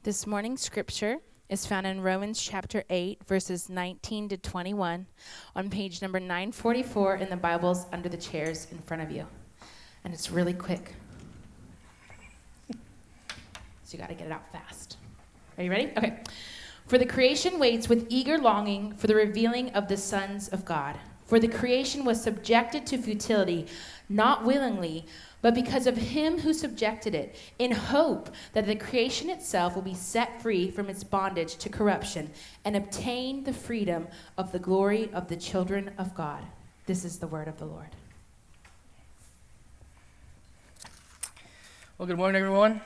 This morning's scripture is found in Romans chapter 8, verses 19 to 21, on page number 944 in the Bibles under the chairs in front of you. And it's really quick. So you got to get it out fast. Are you ready? Okay. For the creation waits with eager longing for the revealing of the sons of God. For the creation was subjected to futility, not willingly, but because of him who subjected it, in hope that the creation itself will be set free from its bondage to corruption and obtain the freedom of the glory of the children of God. This is the word of the Lord. Well, good morning, everyone.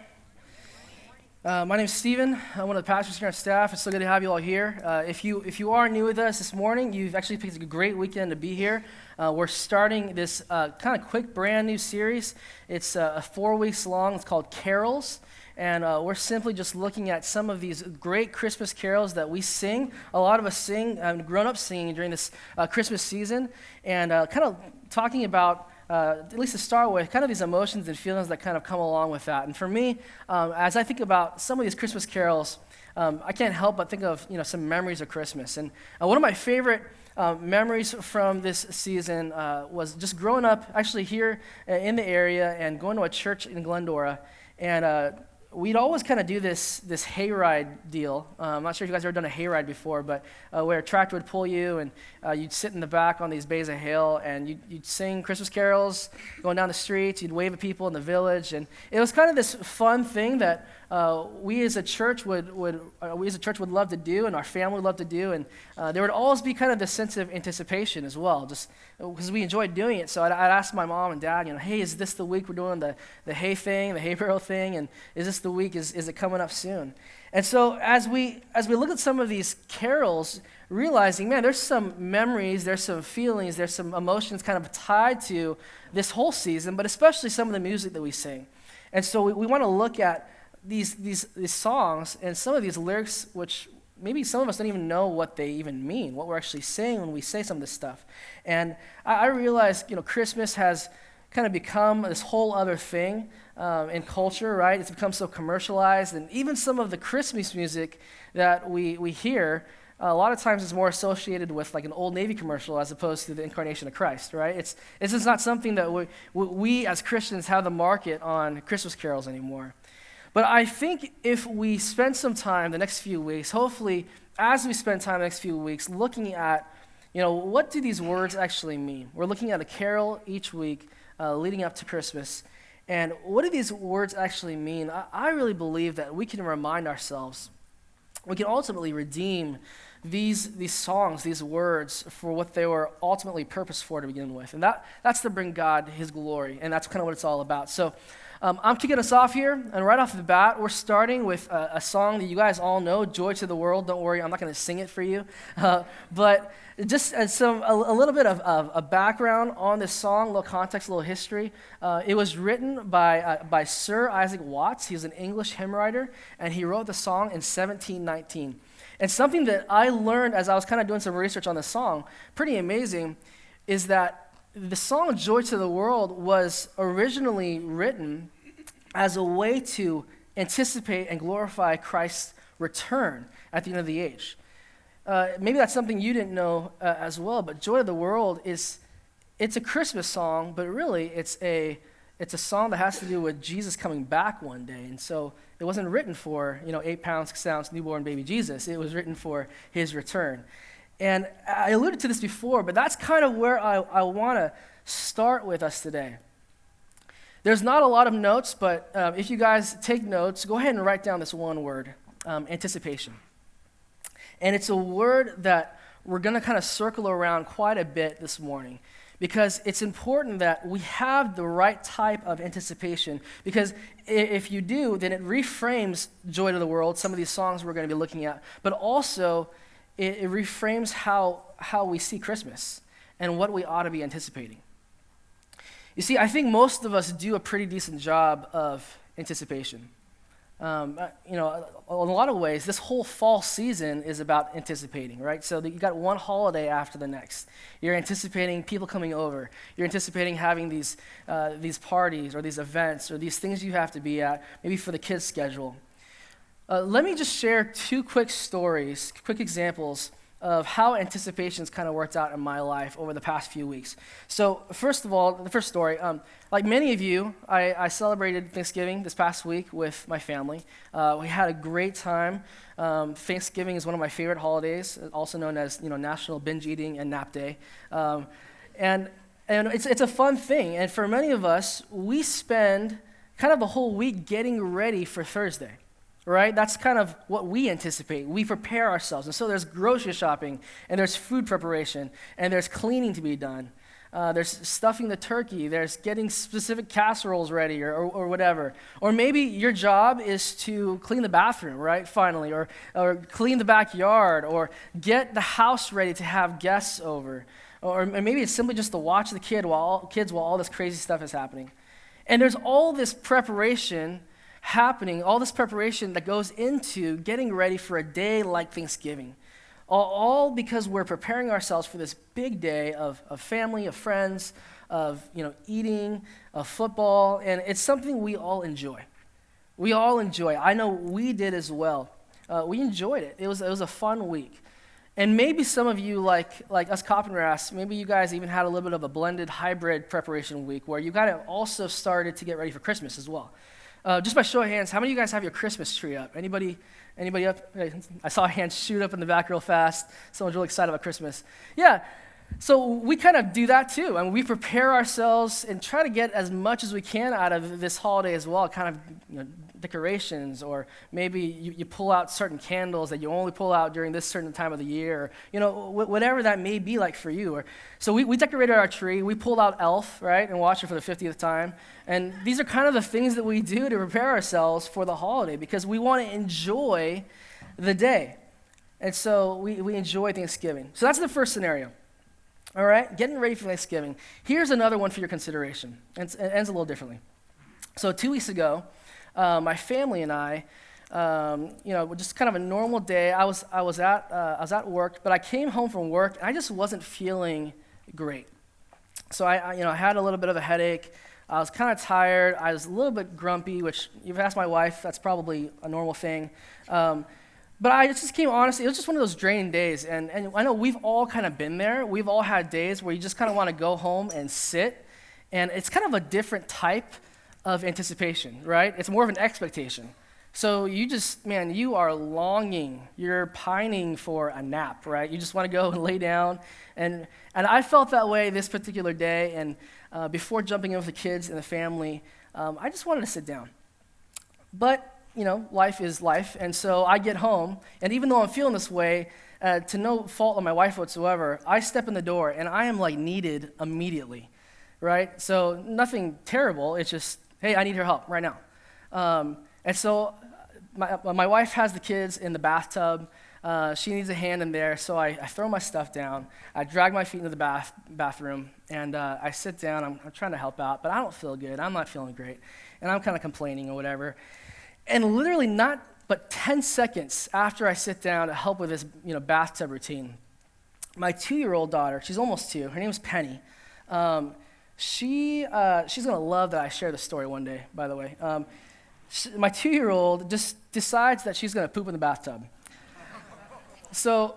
My name is Stephen. I'm one of the pastors here on staff. It's so good to have you all here. If you are new with us this morning, you've actually picked a great weekend to be here. We're starting this kind of quick, brand new series. It's 4 weeks long. It's called Carols. And we're simply just looking at some of these great Christmas carols that we sing. A lot of us sing, grown up singing during this Christmas season. And kind of talking about at least to start with, kind of these emotions and feelings that kind of come along with that. And for me, as I think about some of these Christmas carols, I can't help but think of some memories of Christmas. And one of my favorite memories from this season was just growing up actually here in the area and going to a church in Glendora. And we'd always kind of do this hayride deal. I'm not sure if you guys have ever done a hayride before, but where a tractor would pull you and you'd sit in the back on these bays of hay and you'd sing Christmas carols going down the streets. You'd wave at people in the village, and it was kind of this fun thing that we as a church would love to do, and our family would love to do, and there would always be kind of this sense of anticipation as well, just because we enjoyed doing it. So I'd ask my mom and dad, hey, is this the week we're doing the hay thing, the hay barrel thing, and is this the week? Is it coming up soon? And so as we look at some of these carols, realizing, man, there's some memories, there's some feelings, there's some emotions kind of tied to this whole season, but especially some of the music that we sing. And so we want to look at these songs and some of these lyrics, which maybe some of us don't even know what they even mean, what we're actually saying when we say some of this stuff. And I realize, Christmas has kind of become this whole other thing in culture, right? It's become so commercialized, and even some of the Christmas music that we hear, a lot of times it's more associated with like an Old Navy commercial as opposed to the incarnation of Christ, right? It's just not something that we as Christians have the market on Christmas carols anymore. But I think if we spend some time the next few weeks, hopefully as we spend time the next few weeks looking at, what do these words actually mean? We're looking at a carol each week leading up to Christmas. And what do these words actually mean? I really believe that we can remind ourselves, we can ultimately redeem these songs, these words, for what they were ultimately purposed for to begin with. And that's to bring God his glory, and that's kind of what it's all about. So I'm kicking us off here, and right off the bat, we're starting with a song that you guys all know, Joy to the World. Don't worry, I'm not going to sing it for you. But just as a little bit of a background on this song, a little context, a little history. It was written by Sir Isaac Watts. He's an English hymn writer, and he wrote the song in 1719. And something that I learned as I was kind of doing some research on the song, pretty amazing, is that the song Joy to the World was originally written as a way to anticipate and glorify Christ's return at the end of the age. Maybe that's something you didn't know as well, but Joy to the World it's a Christmas song, but really it's a song that has to do with Jesus coming back one day. And so it wasn't written for 8 pounds, 6 ounce newborn baby Jesus. It was written for his return. And I alluded to this before, but that's kind of where I want to start with us today. There's not a lot of notes, but if you guys take notes, go ahead and write down this one word, anticipation. And it's a word that we're going to kind of circle around quite a bit this morning, because it's important that we have the right type of anticipation, because if you do, then it reframes Joy to the World, some of these songs we're going to be looking at, but also it reframes how we see Christmas and what we ought to be anticipating. You see, I think most of us do a pretty decent job of anticipation. In a lot of ways, this whole fall season is about anticipating, right? So you got one holiday after the next. You're anticipating people coming over. You're anticipating having these parties or these events or these things you have to be at, maybe for the kids' schedule. Let me just share two quick stories, quick examples of how anticipations kind of worked out in my life over the past few weeks. So first of all, the first story, like many of you, I celebrated Thanksgiving this past week with my family. We had a great time. Thanksgiving is one of my favorite holidays, also known as National Binge Eating and Nap Day. And it's a fun thing. And for many of us, we spend kind of the whole week getting ready for Thursday. Right? That's kind of what we anticipate. We prepare ourselves. And so there's grocery shopping, and there's food preparation, and there's cleaning to be done. There's stuffing the turkey. There's getting specific casseroles ready or whatever. Or maybe your job is to clean the bathroom, right, finally, or clean the backyard, or get the house ready to have guests over. Or maybe it's simply just to watch the kids while all this crazy stuff is happening. And there's all this preparation happening, all this preparation that goes into getting ready for a day like Thanksgiving. All because we're preparing ourselves for this big day of family, of friends, of eating, of football, and it's something we all enjoy. We all enjoy. I know we did as well. We enjoyed it. It was a fun week. And maybe some of you, like us Coppenrass, maybe you guys even had a little bit of a blended hybrid preparation week where you got to also started to get ready for Christmas as well. Just by show of hands, how many of you guys have your Christmas tree up? Anybody up? I saw a hand shoot up in the back real fast. Someone's really excited about Christmas. Yeah, so we kind of do that too. I mean, we prepare ourselves and try to get as much as we can out of this holiday as well, kind of decorations, or maybe you pull out certain candles that you only pull out during this certain time of the year, whatever that may be like for you. So we decorated our tree. We pulled out Elf, right, and watched it for the 50th time. And these are kind of the things that we do to prepare ourselves for the holiday because we want to enjoy the day. And so we enjoy Thanksgiving. So that's the first scenario. All right, getting ready for Thanksgiving. Here's another one for your consideration. It ends a little differently. So 2 weeks ago, my family and I, just kind of a normal day. I was at work, but I came home from work and I just wasn't feeling great. So I had a little bit of a headache. I was kind of tired. I was a little bit grumpy, which you've asked my wife. That's probably a normal thing. But I just came honestly. It was just one of those draining days, and I know we've all kind of been there. We've all had days where you just kind of want to go home and sit, and it's kind of a different type of anticipation, right? It's more of an expectation. So you are longing, you're pining for a nap, right? You just want to go and lay down, and I felt that way this particular day, and before jumping in with the kids and the family, I just wanted to sit down. But life is life, and so I get home, and even though I'm feeling this way, to no fault of my wife whatsoever, I step in the door, and I am needed immediately, right? So nothing terrible, it's just, hey, I need your help right now. And so my wife has the kids in the bathtub. She needs a hand in there, so I throw my stuff down. I drag my feet into the bathroom, and I sit down. I'm trying to help out, but I don't feel good. I'm not feeling great, and I'm kind of complaining or whatever. And literally not but 10 seconds after I sit down to help with this bathtub routine, my 2-year-old daughter, she's almost 2, her name is Penny, she's going to love that I share this story one day, by the way. My 2-year-old just decides that she's going to poop in the bathtub. So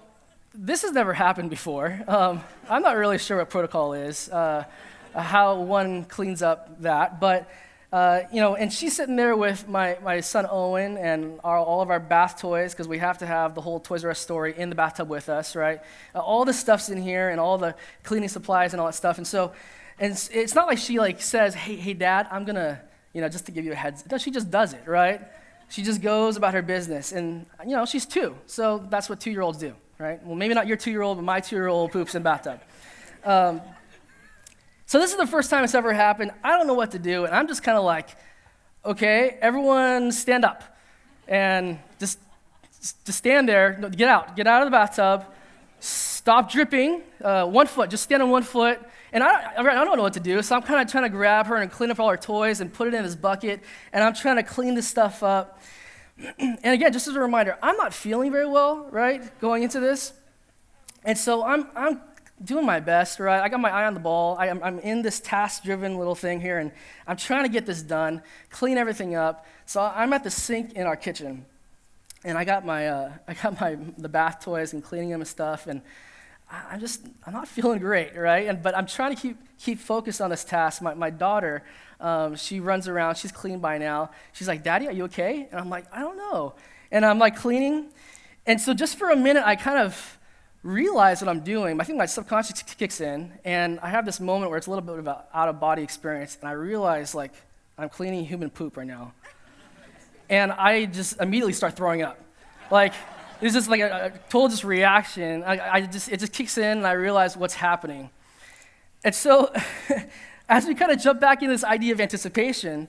this has never happened before. I'm not really sure what protocol is, how one cleans up that, but and she's sitting there with my son Owen and all of our bath toys, because we have to have the whole Toys R Us story in the bathtub with us, right? All the stuff's in here and all the cleaning supplies and all that stuff. And it's not like she says, hey, Dad, I'm going to, just to give you a heads. No, she just does it, right? She just goes about her business. And, she's 2, so that's what 2-year-olds do, right? Well, maybe not your 2-year-old, but my 2-year-old poops in the bathtub. So this is the first time it's ever happened. I don't know what to do, and I'm just kind of okay, everyone stand up, and just stand there. No, get out of the bathtub, stop dripping, 1 foot, just stand on 1 foot, and I don't know what to do, so I'm kind of trying to grab her and clean up all her toys and put it in this bucket, and I'm trying to clean this stuff up. And again, just as a reminder, I'm not feeling very well, right, going into this, and so I'm doing my best, right? I got my eye on the ball. I'm in this task-driven little thing here, and I'm trying to get this done, clean everything up. So I'm at the sink in our kitchen, and I got the bath toys and cleaning them and stuff, and I'm not feeling great, right? But I'm trying to keep focused on this task. My daughter, she runs around. She's clean by now. She's like, "Daddy, are you okay?" And I'm like, "I don't know." And I'm like cleaning, and so just for a minute, I kind of realize what I'm doing. I think my subconscious kicks in, and I have this moment where it's a little bit of an out-of-body experience, and I realize like I'm cleaning human poop right now, and I just immediately start throwing up, like. It's just like a total just reaction. It just kicks in, and I realize what's happening. And so, as we kind of jump back into this idea of anticipation,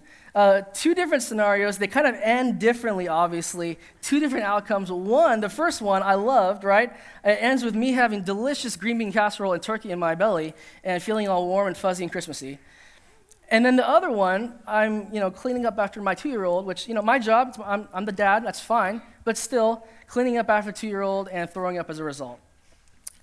two different scenarios. They kind of end differently, obviously. Two different outcomes. The first one, I loved, right? It ends with me having delicious green bean casserole and turkey in my belly and feeling all warm and fuzzy and Christmassy. And then the other one, I'm cleaning up after my 2-year-old, which my job, I'm the dad, that's fine, but still cleaning up after a 2-year-old and throwing up as a result.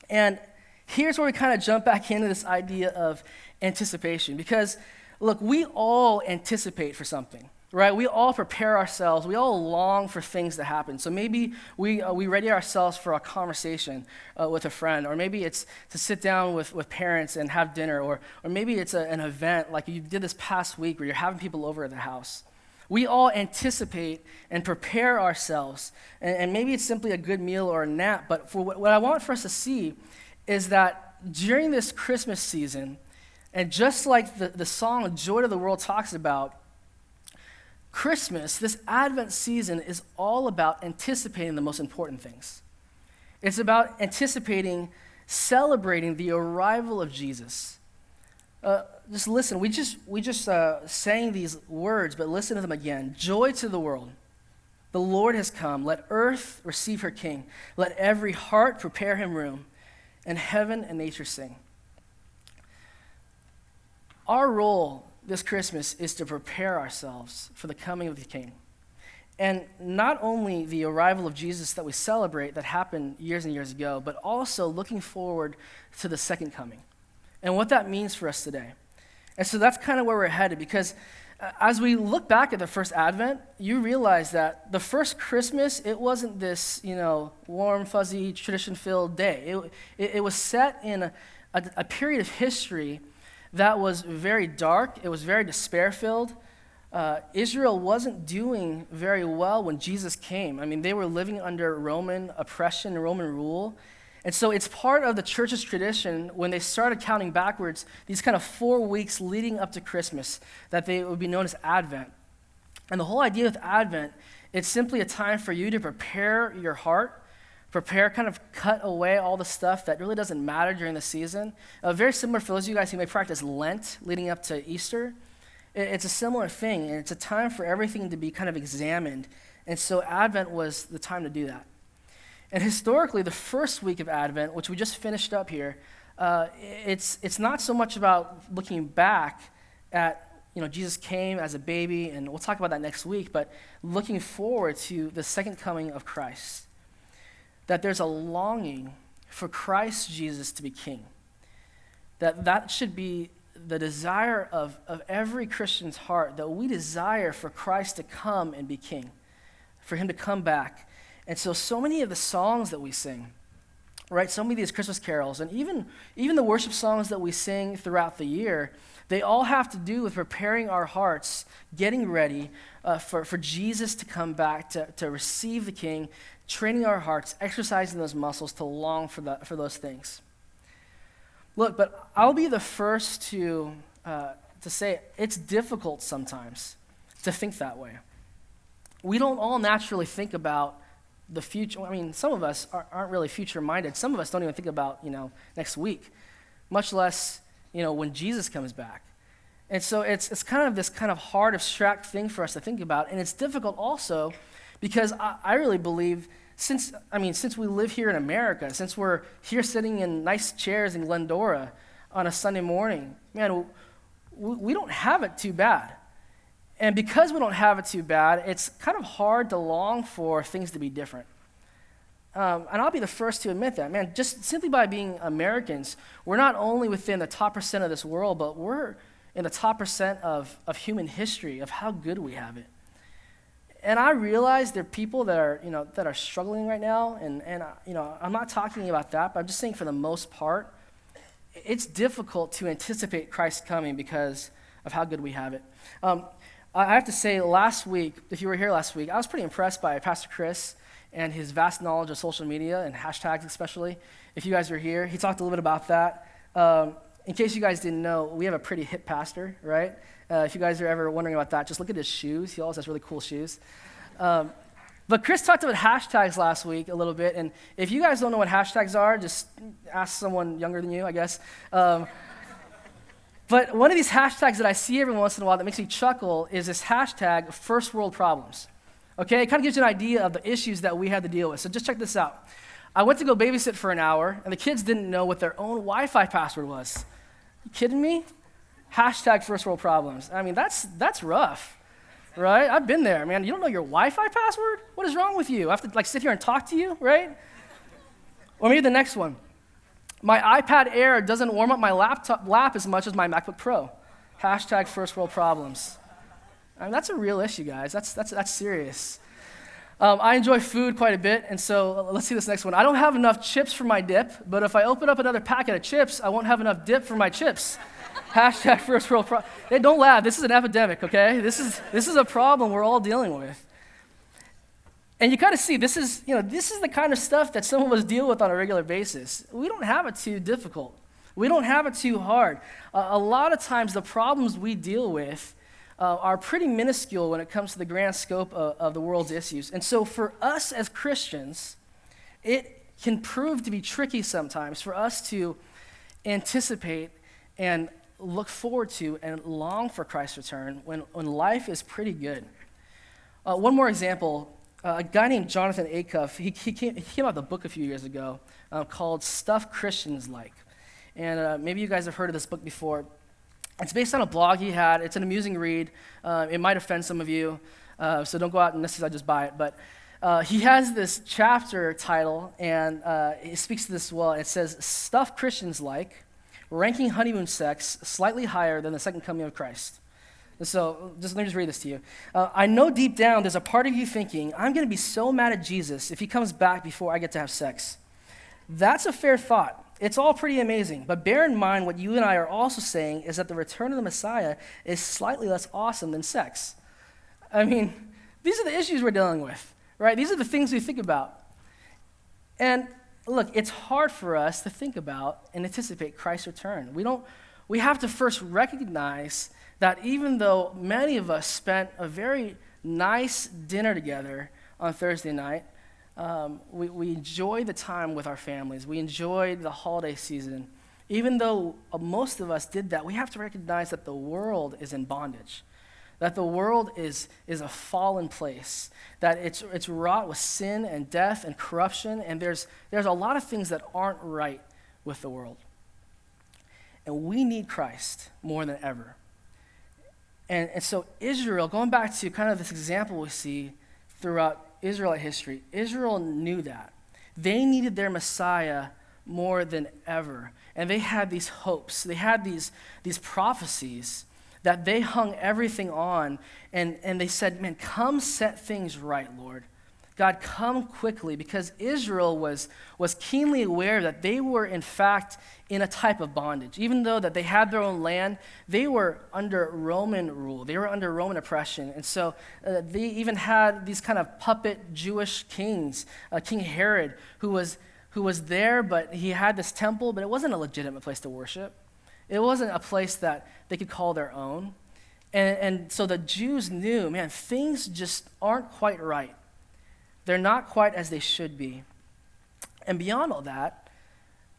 And here's where we kind of jump back into this idea of anticipation, because look, we all anticipate for something, right? We all prepare ourselves. We all long for things to happen. So maybe we ready ourselves for a conversation with a friend, or maybe it's to sit down with parents and have dinner, or maybe it's an event like you did this past week where you're having people over at the house. We all anticipate and prepare ourselves, and maybe it's simply a good meal or a nap, but for what I want for us to see is that during this Christmas season, and just like the song Joy to the World talks about, Christmas, this Advent season, is all about anticipating the most important things. It's about anticipating, celebrating the arrival of Jesus. Just listen, we just sang these words, but listen to them again. Joy to the world. The Lord has come. Let earth receive her King. Let every heart prepare him room, and heaven and nature sing. Our role this Christmas is to prepare ourselves for the coming of the King. And not only the arrival of Jesus that we celebrate that happened years and years ago, but also looking forward to the second coming and what that means for us today. And so that's kind of where we're headed, because as we look back at the first Advent, you realize that the first Christmas, it wasn't this, warm, fuzzy, tradition-filled day. It was set in a period of history that was very dark. It was very despair-filled. Israel wasn't doing very well when Jesus came. I mean, they were living under Roman oppression, Roman rule. And so it's part of the church's tradition when they started counting backwards, these kind of 4 weeks leading up to Christmas, that they would be known as Advent. And the whole idea with Advent, it's simply a time for you to prepare your heart, kind of cut away all the stuff that really doesn't matter during the season. Very similar for those of you guys who may practice Lent leading up to Easter. It's a similar thing, and it's a time for everything to be kind of examined. And so Advent was the time to do that. And historically, the first week of Advent, which we just finished up here, it's not so much about looking back at, Jesus came as a baby, and we'll talk about that next week, but looking forward to the second coming of Christ. That there's a longing for Christ Jesus to be king. That should be the desire of every Christian's heart, that we desire for Christ to come and be king, for him to come back. And so many of the songs that we sing, right, so many of these Christmas carols, and even the worship songs that we sing throughout the year, they all have to do with preparing our hearts, getting ready for Jesus to come back, to receive the King, training our hearts, exercising those muscles to long for those things. Look, but I'll be the first to say it's difficult sometimes to think that way. We don't all naturally think about the future. I mean, some of us aren't really future-minded. Some of us don't even think about, next week, much less, when Jesus comes back. And so it's kind of this kind of hard, abstract thing for us to think about. And it's difficult also because I really believe since we live here in America, since we're here sitting in nice chairs in Glendora on a Sunday morning, man, we don't have it too bad. And because we don't have it too bad, it's kind of hard to long for things to be different. And I'll be the first to admit that, man, just simply by being Americans, we're not only within the top % of this world, but we're in the top % of human history, of how good we have it. And I realize there are people that are struggling right now, and I'm not talking about that, but I'm just saying for the most part, it's difficult to anticipate Christ coming because of how good we have it. I have to say, last week, if you were here last week, I was pretty impressed by Pastor Chris and his vast knowledge of social media and hashtags especially. If you guys were here, he talked a little bit about that. In case you guys didn't know, we have a pretty hip pastor, right? If you guys are ever wondering about that, just look at his shoes. He always has really cool shoes. But Chris talked about hashtags last week a little bit, and if you guys don't know what hashtags are, just ask someone younger than you, I guess. But one of these hashtags that I see every once in a while that makes me chuckle is this hashtag, first world problems. Okay, it kind of gives you an idea of the issues that we had to deal with. So just check this out. I went to go babysit for an hour, and the kids didn't know what their own Wi-Fi password was. You kidding me? Hashtag first world problems. I mean, that's rough, right? I've been there, man. You don't know your Wi-Fi password? What is wrong with you? I have to sit here and talk to you, right? Or maybe the next one. My iPad Air doesn't warm up my lap as much as my MacBook Pro. Hashtag first world problems. I mean, that's a real issue, guys. That's serious. I enjoy food quite a bit, and so let's see this next one. I don't have enough chips for my dip, but if I open up another packet of chips, I won't have enough dip for my chips. Hashtag first world problem. Hey, don't laugh. This is an epidemic, okay? This is a problem we're all dealing with. And you kind of see, this is the kind of stuff that some of us deal with on a regular basis. We don't have it too difficult. We don't have it too hard. A lot of times the problems we deal with are pretty minuscule when it comes to the grand scope of the world's issues. And so for us as Christians, it can prove to be tricky sometimes for us to anticipate and look forward to and long for Christ's return when life is pretty good. One more example. A guy named Jonathan Acuff, he came out with a book a few years ago called Stuff Christians Like. And maybe you guys have heard of this book before. It's based on a blog he had. It's an amusing read. It might offend some of you, so don't go out and necessarily just buy it. But he has this chapter title, and it speaks to this well. It says, Stuff Christians Like, ranking honeymoon sex slightly higher than the second coming of Christ. So let me just read this to you. I know deep down there's a part of you thinking, I'm going to be so mad at Jesus if he comes back before I get to have sex. That's a fair thought. It's all pretty amazing. But bear in mind what you and I are also saying is that the return of the Messiah is slightly less awesome than sex. I mean, these are the issues we're dealing with, right? These are the things we think about. And look, it's hard for us to think about and anticipate Christ's return. We have to first recognize that even though many of us spent a very nice dinner together on Thursday night, we enjoyed the time with our families. We enjoyed the holiday season. Even though most of us did that, we have to recognize that the world is in bondage, that the world is a fallen place, that it's wrought with sin and death and corruption, and there's a lot of things that aren't right with the world. And we need Christ more than ever. And so Israel, going back to kind of this example we see throughout Israelite history, Israel knew that. They needed their Messiah more than ever. And they had these hopes. They had these prophecies that they hung everything on. And they said, man, come set things right, Lord. God, come quickly, because Israel was keenly aware that they were, in fact, in a type of bondage. Even though that they had their own land, they were under Roman rule. They were under Roman oppression. And so they even had these kind of puppet Jewish kings, King Herod, who was there, but he had this temple, but it wasn't a legitimate place to worship. It wasn't a place that they could call their own. And so the Jews knew, man, things just aren't quite right. They're not quite as they should be. And beyond all that,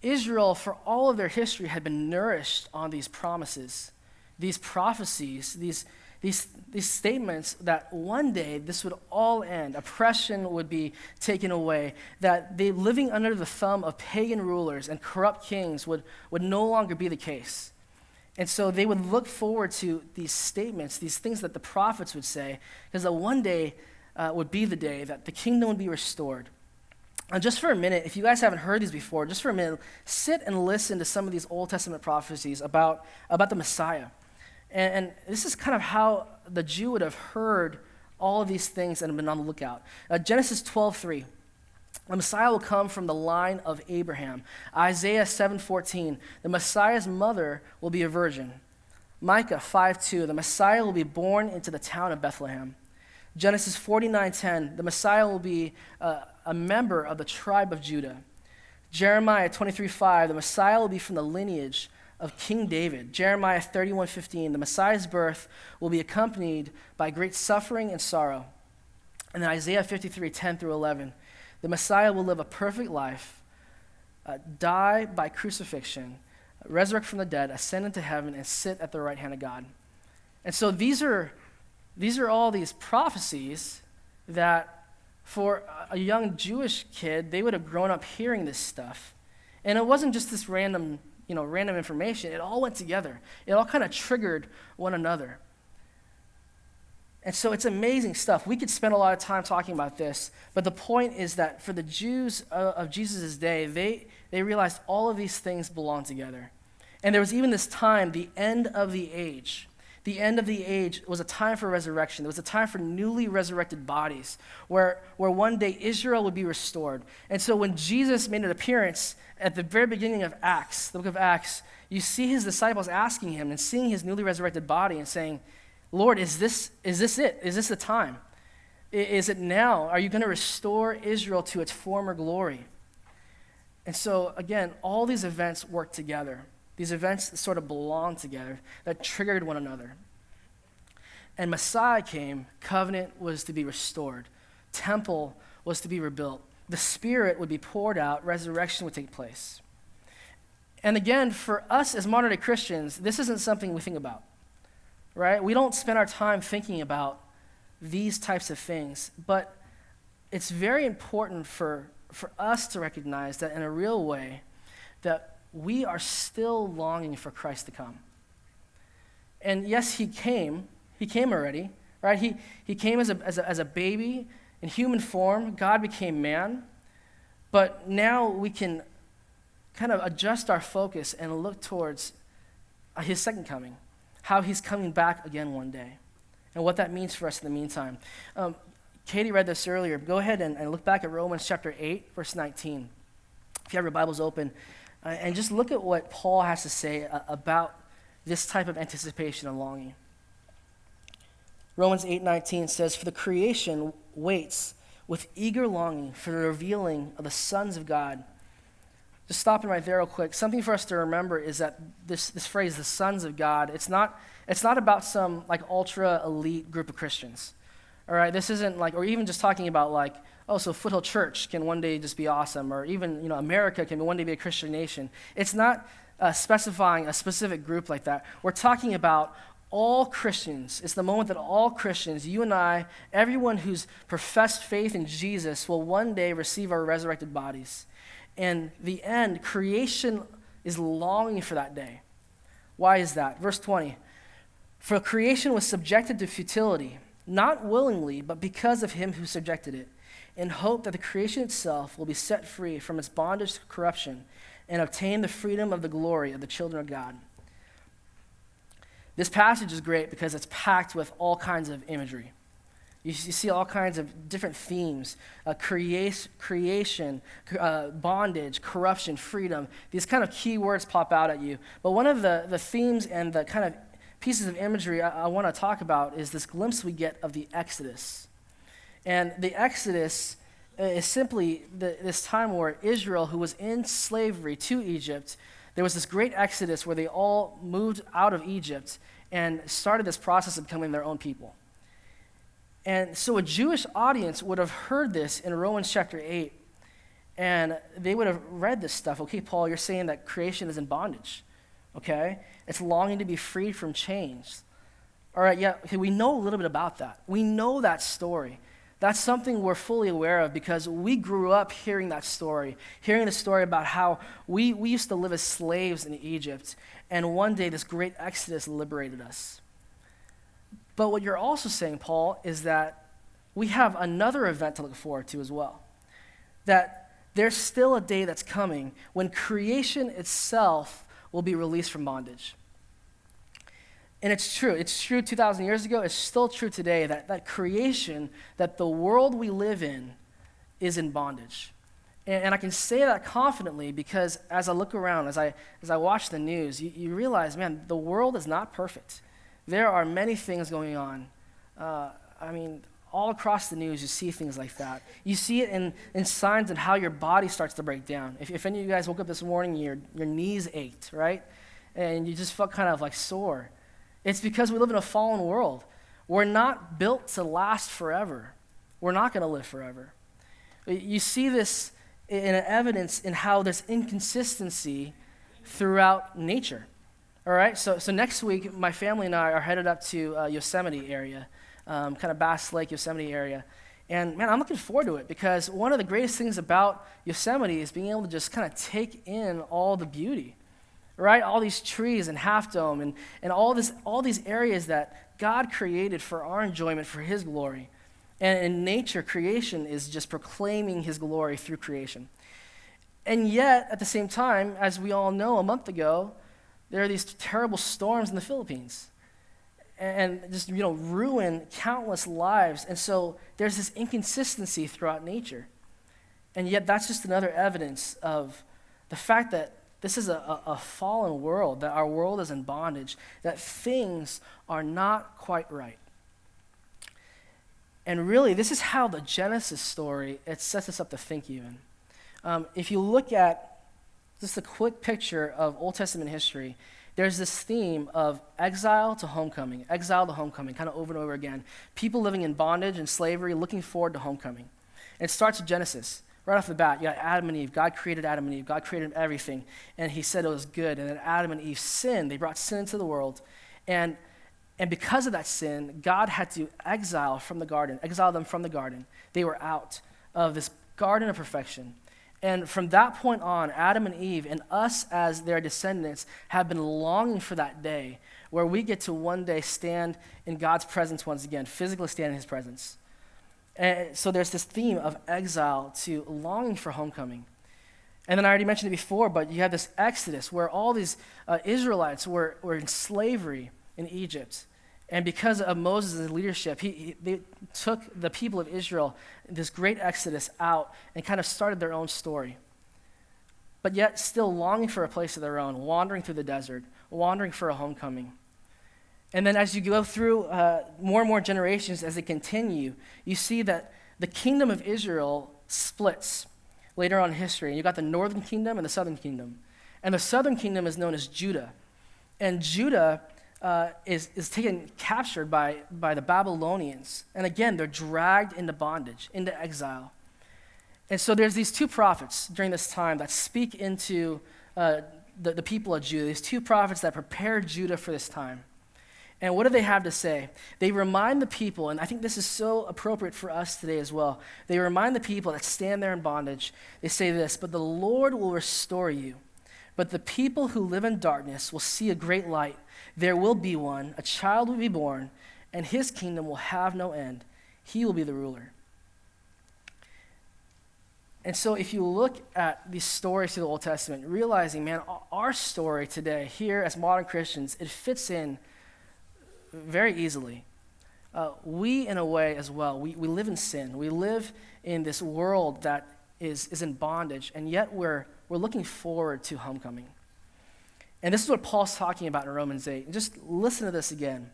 Israel, for all of their history, had been nourished on these promises, these prophecies, these statements that one day this would all end, oppression would be taken away, that they living under the thumb of pagan rulers and corrupt kings would no longer be the case. And so they would look forward to these statements, these things that the prophets would say, because that one day would be the day that the kingdom would be restored. And just for a minute, if you guys haven't heard these before, just for a minute, sit and listen to some of these Old Testament prophecies about the Messiah. And this is kind of how the Jew would have heard All of these things that have been on the lookout. Genesis 12:3. The Messiah will come from the line of Abraham. Isaiah 7:14. The Messiah's mother will be a virgin. Micah 5:2. The Messiah will be born into the town of Bethlehem. Genesis 49:10. The Messiah will be a member of the tribe of Judah. Jeremiah 23:5. The Messiah will be from the lineage of King David. Jeremiah 31:15. The Messiah's birth will be accompanied by great suffering and sorrow. And then Isaiah 53:10 through 11. The Messiah will live a perfect life, die by crucifixion, resurrect from the dead, ascend into heaven, and sit at the right hand of God. And so these are all these prophecies that for a young Jewish kid, they would have grown up hearing this stuff. And it wasn't just this random information. It all went together. It all kind of triggered one another. And so it's amazing stuff. We could spend a lot of time talking about this, but the point is that for the Jews of Jesus' day, they realized all of these things belong together. And there was even this time, the end of the age. The end of the age was a time for resurrection. There was a time for newly resurrected bodies where one day Israel would be restored. And so when Jesus made an appearance at the very beginning of Acts, the book of Acts, you see his disciples asking him and seeing his newly resurrected body and saying, Lord, is this it? Is this the time? Is it now? Are you going to restore Israel to its former glory? And so, again, all these events work together. These events sort of belong together, that triggered one another. And Messiah came, covenant was to be restored, temple was to be rebuilt, the Spirit would be poured out, resurrection would take place. And again, for us as modern-day Christians, this isn't something we think about. Right? We don't spend our time thinking about these types of things, but it's very important for us to recognize that in a real way, that we are still longing for Christ to come. And yes, he came already, right? He came as a baby in human form. God became man, but now we can kind of adjust our focus and look towards his second coming. How he's coming back again one day, and what that means for us in the meantime. Katie read this earlier. Go ahead and look back at Romans chapter 8, verse 19. If you have your Bibles open, and just look at what Paul has to say about this type of anticipation and longing. Romans 8:19 says, "For the creation waits with eager longing for the revealing of the sons of God." Just stopping right there real quick. Something for us to remember is that this phrase, the sons of God, it's not about some like ultra elite group of Christians. All right, this isn't like, or even just talking about like, oh, so Foothill Church can one day just be awesome, or even America can one day be a Christian nation. It's not specifying a specific group like that. We're talking about all Christians. It's the moment that all Christians, you and I, everyone who's professed faith in Jesus, will one day receive our resurrected bodies. And the end, creation is longing for that day. Why is that? Verse 20, "For creation was subjected to futility, not willingly, but because of him who subjected it, in hope that the creation itself will be set free from its bondage to corruption and obtain the freedom of the glory of the children of God." This passage is great because it's packed with all kinds of imagery. You see all kinds of different themes, creation, bondage, corruption, freedom. These kind of key words pop out at you. But one of the themes and the kind of pieces of imagery I want to talk about is this glimpse we get of the Exodus. And the Exodus is simply this time where Israel, who was in slavery to Egypt, there was this great Exodus where they all moved out of Egypt and started this process of becoming their own people. And so a Jewish audience would have heard this in Romans chapter 8, and they would have read this stuff. Okay, Paul, you're saying that creation is in bondage, okay? It's longing to be freed from chains. All right, yeah, okay, we know a little bit about that. We know that story. That's something we're fully aware of because we grew up hearing that story, hearing the story about how we used to live as slaves in Egypt, and one day this great Exodus liberated us. But what you're also saying, Paul, is that we have another event to look forward to as well. That there's still a day that's coming when creation itself will be released from bondage. And it's true. It's true 2,000 years ago. It's still true today that creation, that the world we live in is in bondage. And I can say that confidently because as I look around, as I watch the news, you realize, man, the world is not perfect. There are many things going on. All across the news, you see things like that. You see it in signs of how your body starts to break down. If any of you guys woke up this morning, your knees ached, right? And you just felt kind of like sore. It's because we live in a fallen world. We're not built to last forever. We're not going to live forever. You see this in evidence in how there's inconsistency throughout nature. All right, so next week, my family and I are headed up to Yosemite area, kind of Bass Lake, Yosemite area. And man, I'm looking forward to it because one of the greatest things about Yosemite is being able to just kind of take in all the beauty, right? All these trees and Half Dome and all these areas that God created for our enjoyment, for His glory. And in nature, creation is just proclaiming His glory through creation. And yet, at the same time, as we all know, a month ago, there are these terrible storms in the Philippines and just, ruin countless lives. And so there's this inconsistency throughout nature. And yet that's just another evidence of the fact that this is a fallen world, that our world is in bondage, that things are not quite right. And really, this is how the Genesis story, it sets us up to think even. If you look at just a quick picture of Old Testament history, there's this theme of exile to homecoming, kind of over and over again. People living in bondage and slavery, looking forward to homecoming. And it starts with Genesis. Right off the bat, you got Adam and Eve. God created Adam and Eve. God created everything. And He said it was good. And then Adam and Eve sinned. They brought sin into the world. And because of that sin, God had to exile them from the garden. They were out of this garden of perfection. And from that point on, Adam and Eve and us as their descendants have been longing for that day where we get to one day stand in God's presence once again, physically stand in His presence. And so there's this theme of exile to longing for homecoming. And then I already mentioned it before, but you have this Exodus where all these Israelites were in slavery in Egypt. And because of Moses' leadership, they took the people of Israel, this great Exodus, out and kind of started their own story. But yet still longing for a place of their own, wandering through the desert, wandering for a homecoming. And then as you go through more and more generations, as they continue, you see that the kingdom of Israel splits later on in history. And you got the northern kingdom and the southern kingdom. And the southern kingdom is known as Judah. And Judah is captured by the Babylonians. And again, they're dragged into bondage, into exile. And so there's these two prophets during this time that speak into the people of Judah, these two prophets that prepare Judah for this time. And what do they have to say? They remind the people, and I think this is so appropriate for us today as well. They remind the people that stand there in bondage. They say this, "But the Lord will restore you. But the people who live in darkness will see a great light. There will be one, a child will be born, and His kingdom will have no end. He will be the ruler." And so if you look at these stories through the Old Testament, realizing, man, our story today here as modern Christians, it fits in very easily. We, in a way as well, we live in sin. We live in this world that is in bondage, and yet we're looking forward to homecoming. And this is what Paul's talking about in Romans 8. And just listen to this again.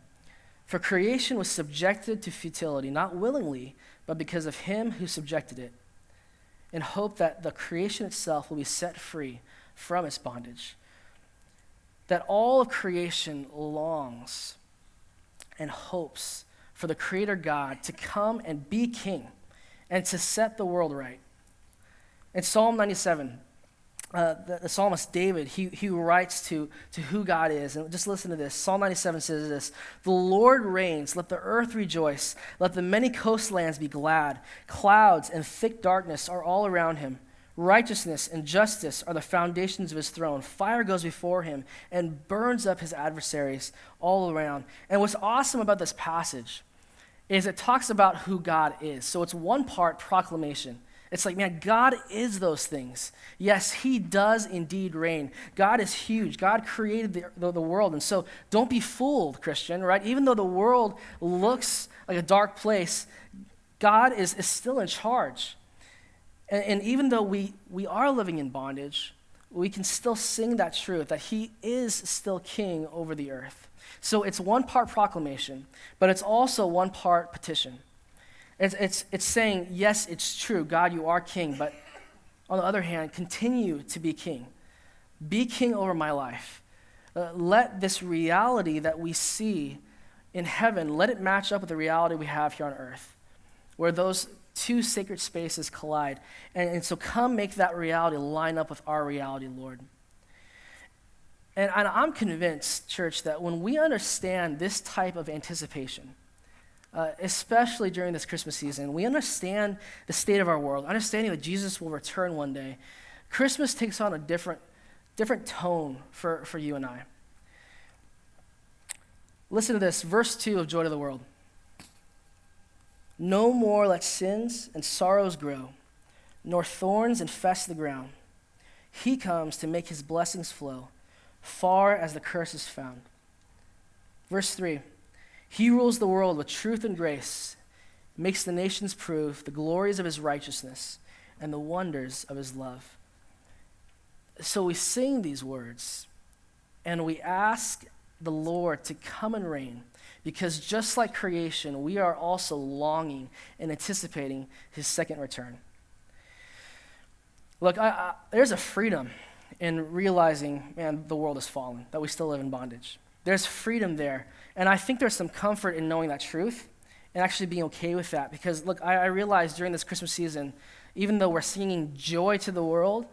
"For creation was subjected to futility, not willingly, but because of Him who subjected it, in hope that the creation itself will be set free from its bondage. That all of creation longs and hopes for the Creator God to come and be king and to set the world right." In Psalm 97, the psalmist David, he writes to who God is. And just listen to this. Psalm 97 says this, "The Lord reigns, let the earth rejoice, let the many coastlands be glad. Clouds and thick darkness are all around Him. Righteousness and justice are the foundations of His throne. Fire goes before Him and burns up His adversaries all around." And what's awesome about this passage is it talks about who God is. So it's one part proclamation. It's like, man, God is those things. Yes, he does indeed reign. God is huge. God created the world. And so don't be fooled, Christian, right? Even though the world looks like a dark place, God is still in charge. And even though we are living in bondage, we can still sing that truth, that he is still king over the earth. So it's one part proclamation, but it's also one part petition. It's saying, yes, it's true, God, you are king, but on the other hand, continue to be king. Be king over my life. Let this reality that we see in heaven, let it match up with the reality we have here on earth, where those two sacred spaces collide. And so come make that reality line up with our reality, Lord. And I'm convinced, church, that when we understand this type of anticipation, especially during this Christmas season, we understand the state of our world, understanding that Jesus will return one day. Christmas takes on a different tone for you and I. Listen to this, verse 2 of Joy to the World. No more let sins and sorrows grow, nor thorns infest the ground. He comes to make his blessings flow, far as the curse is found. Verse 3. He rules the world with truth and grace, makes the nations prove the glories of his righteousness and the wonders of his love. So we sing these words, and we ask the Lord to come and reign, because just like creation, we are also longing and anticipating his second return. Look, there's a freedom in realizing, man, the world is fallen, that we still live in bondage. There's freedom there. And I think there's some comfort in knowing that truth and actually being okay with that. Because, look, I realized during this Christmas season, even though we're singing joy to the world,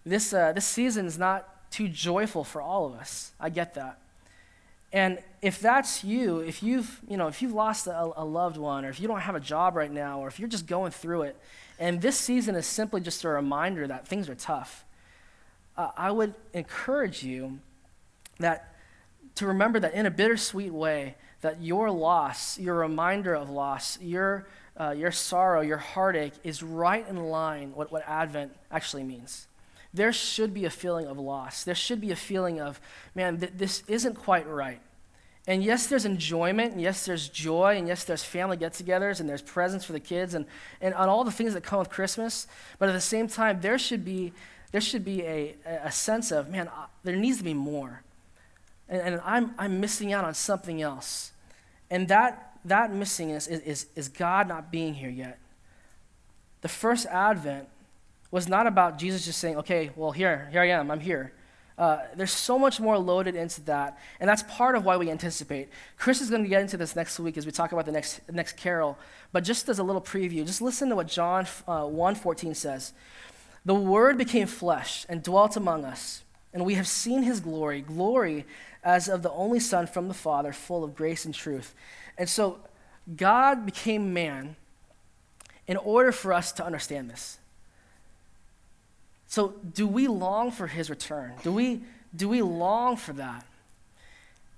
this season is not too joyful for all of us. I get that. And if that's you, if you've lost a loved one, or if you don't have a job right now, or if you're just going through it, and this season is simply just a reminder that things are tough, I would encourage you to remember that in a bittersweet way, that your loss, your reminder of loss, your sorrow, your heartache is right in line with what Advent actually means. There should be a feeling of loss. There should be a feeling of, man, this isn't quite right. And yes, there's enjoyment, and yes, there's joy, and yes, there's family get-togethers, and there's presents for the kids, and on all the things that come with Christmas. But at the same time, there should be a sense of, man, there needs to be more. And I'm missing out on something else. And that missing is God not being here yet. The first Advent was not about Jesus just saying, okay, well, here I am, I'm here. There's so much more loaded into that, and that's part of why we anticipate. Chris is going to get into this next week as we talk about the next carol, but just as a little preview, just listen to what John 1:14 says. The Word became flesh and dwelt among us, and we have seen his glory as of the only Son from the Father, full of grace and truth. And so God became man in order for us to understand this. So do we long for his return? Do we long for that?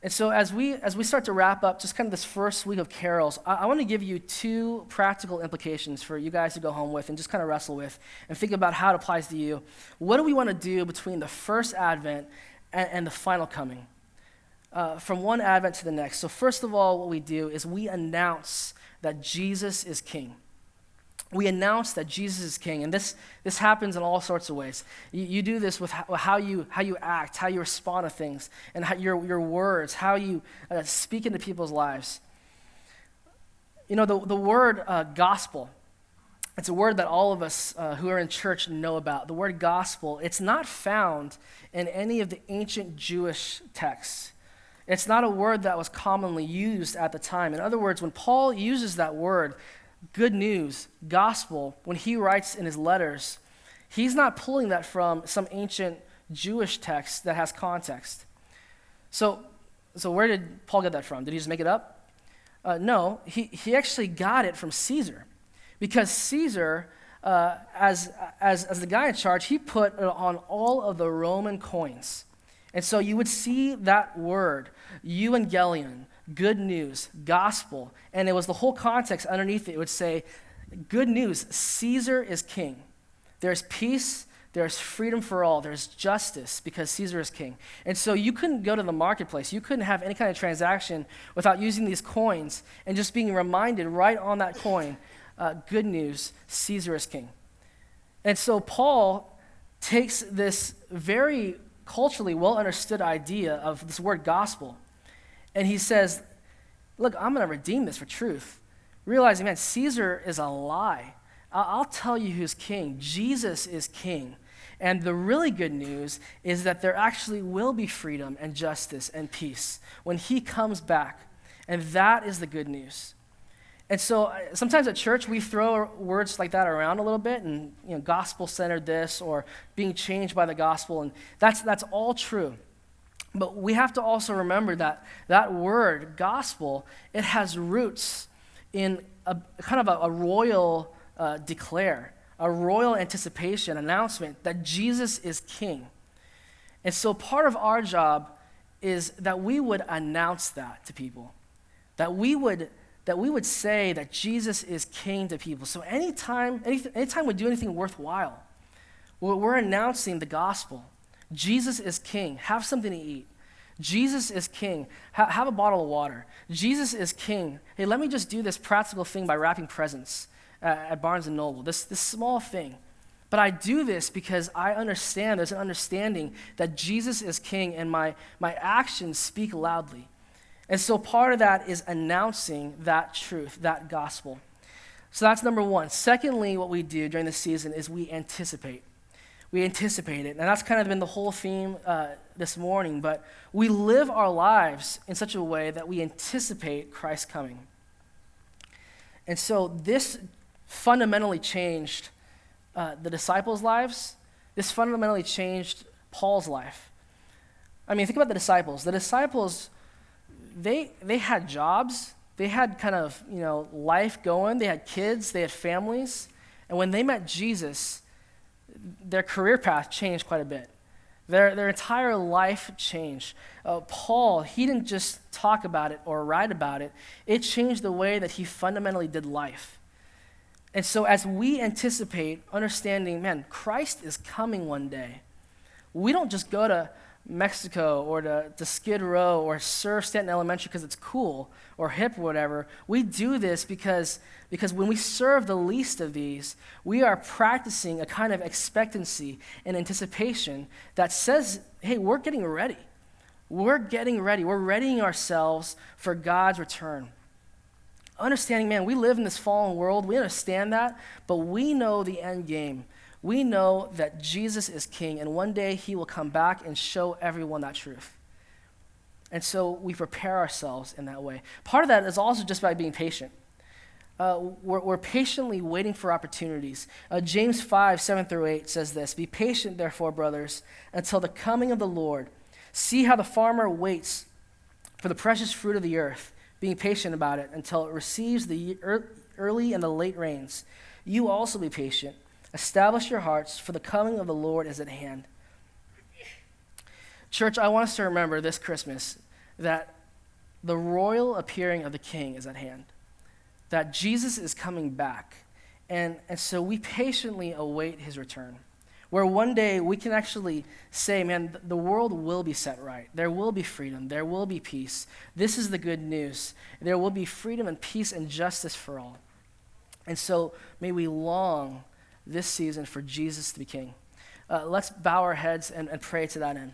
And so as we start to wrap up just kind of this first week of carols, I want to give you two practical implications for you guys to go home with and just kind of wrestle with and think about how it applies to you. What do we want to do between the first Advent and the final coming? From one Advent to the next. So first of all, what we do is we announce that Jesus is King. We announce that Jesus is King, and this happens in all sorts of ways. You do this with how you act, how you respond to things, and how your words, how you speak into people's lives. You know, the word gospel, it's a word that all of us who are in church know about. The word gospel, it's not found in any of the ancient Jewish texts. It's not a word that was commonly used at the time. In other words, when Paul uses that word, good news, gospel, when he writes in his letters, he's not pulling that from some ancient Jewish text that has context. So where did Paul get that from? Did he just make it up? No, he actually got it from Caesar, because Caesar, as the guy in charge, he put it on all of the Roman coins. And so you would see that word, euangelion, good news, gospel, and it was the whole context underneath it. It would say, good news, Caesar is king. there's peace, there's freedom for all, there's justice because Caesar is king. And so you couldn't go to the marketplace, you couldn't have any kind of transaction without using these coins and just being reminded right on that coin, good news, Caesar is king. And so Paul takes this very culturally well understood idea of this word gospel, and he says, look, I'm going to redeem this for truth. Realizing, man, Caesar is a lie. I'll tell you who's king. Jesus is king. And the really good news is that there actually will be freedom and justice and peace when he comes back. And that is the good news. And so sometimes at church we throw words like that around a little bit, and gospel-centered this or being changed by the gospel, and that's all true. But we have to also remember that that word, gospel, it has roots in a kind of a royal declare, a royal anticipation, announcement that Jesus is king. And so part of our job is that we would announce that to people, that we would say that Jesus is king to people. So anytime we do anything worthwhile, we're announcing the gospel. Jesus is king. Have something to eat. Jesus is king. Have a bottle of water. Jesus is king. Hey, let me just do this practical thing by wrapping presents at Barnes & Noble, this small thing. But I do this because I understand, there's an understanding that Jesus is king, and my actions speak loudly. And so part of that is announcing that truth, that gospel. So that's number one. Secondly, what we do during the season is we anticipate. We anticipate it. And that's kind of been the whole theme this morning. But we live our lives in such a way that we anticipate Christ coming. And so this fundamentally changed the disciples' lives. This fundamentally changed Paul's life. I mean, think about the disciples. The disciples, they had jobs. They had kind of, life going. They had kids. They had families. And when they met Jesus, their career path changed quite a bit. Their entire life changed. Paul, he didn't just talk about it or write about it. It changed the way that he fundamentally did life. And so as we anticipate, understanding, man, Christ is coming one day, we don't just go to Mexico or to Skid Row or serve Stanton Elementary because it's cool or hip or whatever. We do this because when we serve the least of these, we are practicing a kind of expectancy and anticipation that says, hey, we're getting ready. We're getting ready. We're readying ourselves for God's return. Understanding, man, we live in this fallen world. We understand that, but we know the end game. We know that Jesus is king, and one day he will come back and show everyone that truth. And so we prepare ourselves in that way. Part of that is also just by being patient. We're patiently waiting for opportunities. James 5:7-8 says this, "Be patient, therefore, brothers, until the coming of the Lord. See how the farmer waits for the precious fruit of the earth, being patient about it until it receives the early and the late rains. You also be patient. Establish your hearts, for the coming of the Lord is at hand." Church, I want us to remember this Christmas that the royal appearing of the King is at hand, that Jesus is coming back, and so we patiently await his return, where one day we can actually say, man, the world will be set right. There will be freedom. There will be peace. This is the good news. There will be freedom and peace and justice for all. And so may we long this season for Jesus to be king. Let's bow our heads and pray to that end.